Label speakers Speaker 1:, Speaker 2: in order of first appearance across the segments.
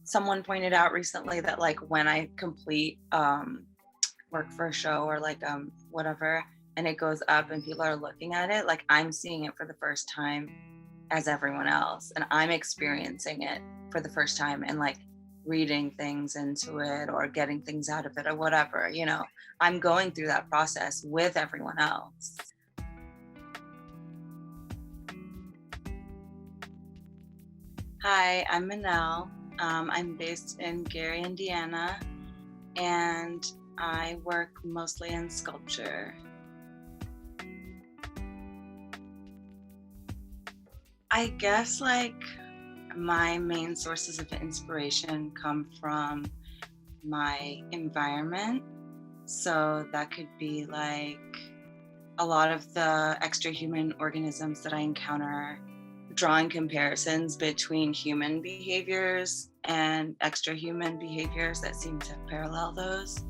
Speaker 1: someone pointed out recently that like when I complete work for a show or like whatever, and it goes up and people are looking at it, like I'm seeing it for the first time as everyone else, and I'm experiencing it for the first time and like reading things into it or getting things out of it or whatever, you know. I'm going through that process with everyone else. Hi, I'm Manal. I'm based in Gary, Indiana, and I work mostly in sculpture. I guess like my main sources of inspiration come from my environment. So that could be like a lot of the extra human organisms that I encounter, drawing comparisons between human behaviors and extra human behaviors that seem to parallel those.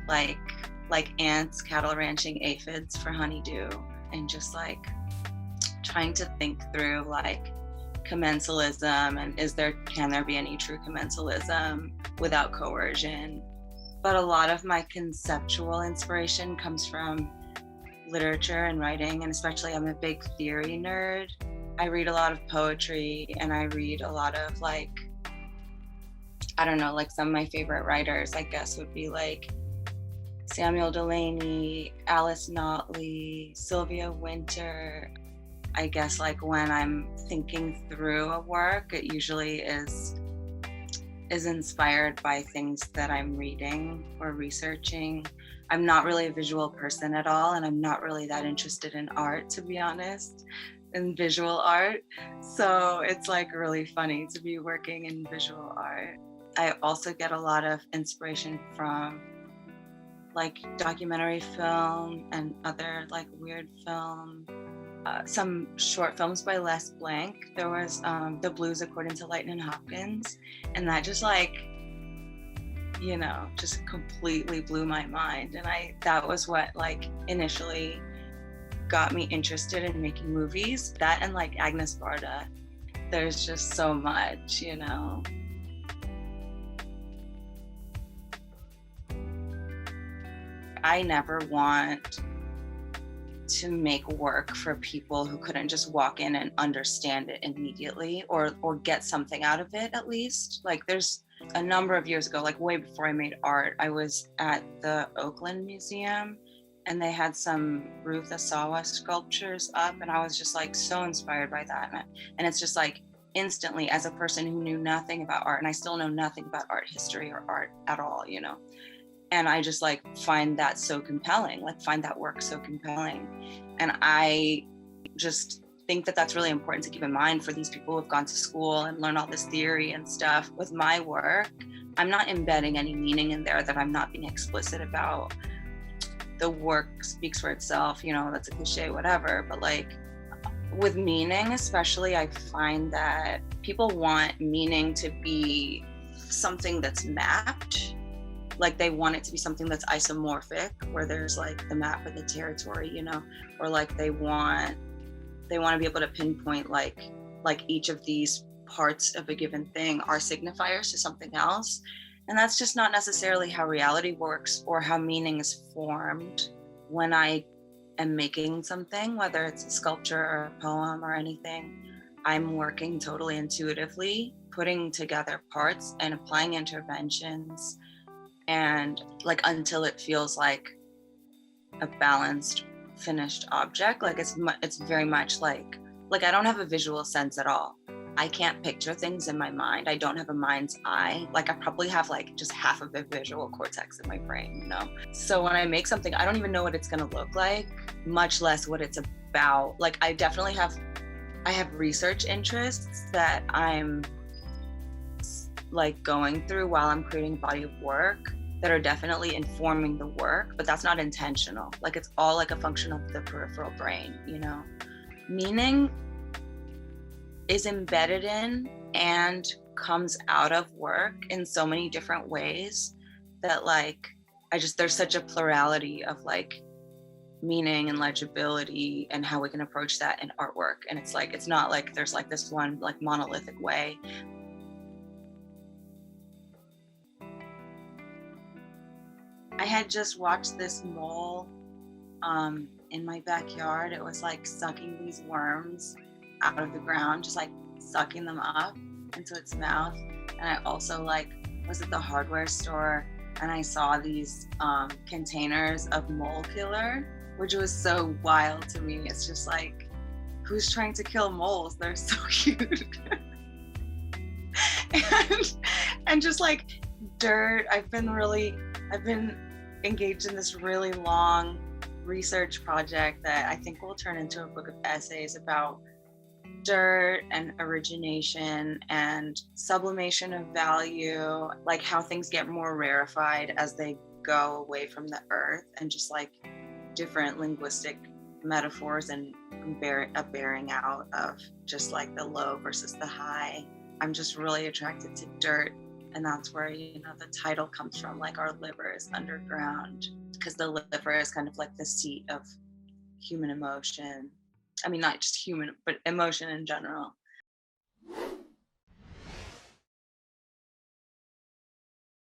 Speaker 1: Like ants, cattle ranching, aphids for honeydew, and just like trying to think through like commensalism and can there be any true commensalism without coercion. But a lot of my conceptual inspiration comes from literature and writing, and especially I'm a big theory nerd. I read a lot of poetry and I read a lot of like, I don't know, like some of my favorite writers I guess would be like Samuel Delany, Alice Notley, Sylvia Wynter. I guess like when I'm thinking through a work, it usually is inspired by things that I'm reading or researching. I'm not really a visual person at all, and I'm not really that interested in art, to be honest, in visual art. So it's like really funny to be working in visual art. I also get a lot of inspiration from like documentary film and other like weird film. Some short films by Les Blank. There was The Blues According to Lightnin' Hopkins, and that just like, you know, just completely blew my mind. And that was what like initially got me interested in making movies. That and like Agnes Varda. There's just so much, you know. I never want to make work for people who couldn't just walk in and understand it immediately or get something out of it at least. Like there's a number of years ago, like way before I made art, I was at the Oakland Museum and they had some Ruth Asawa sculptures up, and I was just like so inspired by that. And it's just like instantly, as a person who knew nothing about art, and I still know nothing about art history or art at all, you know, and I just like find that so compelling, like find that work so compelling. And I just think that that's really important to keep in mind for these people who have gone to school and learn all this theory and stuff. With my work, I'm not embedding any meaning in there that I'm not being explicit about. The work speaks for itself, you know, that's a cliche, whatever. But like with meaning, especially, I find that people want meaning to be something that's mapped. Like they want it to be something that's isomorphic, where there's like the map of the territory, you know, or like they want to be able to pinpoint like each of these parts of a given thing are signifiers to something else. And that's just not necessarily how reality works or how meaning is formed. When I am making something, whether it's a sculpture or a poem or anything, I'm working totally intuitively, putting together parts and applying interventions, and like until it feels like a balanced, finished object. Like it's very much like I don't have a visual sense at all. I can't picture things in my mind. I don't have a mind's eye. Like I probably have like just half of a visual cortex in my brain, you know? So when I make something, I don't even know what it's gonna look like, much less what it's about. Like I have research interests that I'm like going through while I'm creating a body of work that are definitely informing the work, but that's not intentional. Like it's all like a function of the peripheral brain, you know? Meaning is embedded in and comes out of work in so many different ways that like, there's such a plurality of like meaning and legibility and how we can approach that in artwork. And it's like, it's not like there's like this one like monolithic way. had just watched this mole in my backyard. It was like sucking these worms out of the ground, just like sucking them up into its mouth. And I also like was at the hardware store and I saw these containers of mole killer, which was so wild to me. It's just like, who's trying to kill moles? They're so cute. and just like dirt. I've been engaged in this really long research project that I think will turn into a book of essays about dirt and origination and sublimation of value, like how things get more rarefied as they go away from the earth, and just like different linguistic metaphors and a bearing out of just like the low versus the high. I'm just really attracted to dirt, and that's where, you know, the title comes from, like our liver is underground, because the liver is kind of like the seat of human emotion. I mean, not just human, but emotion in general.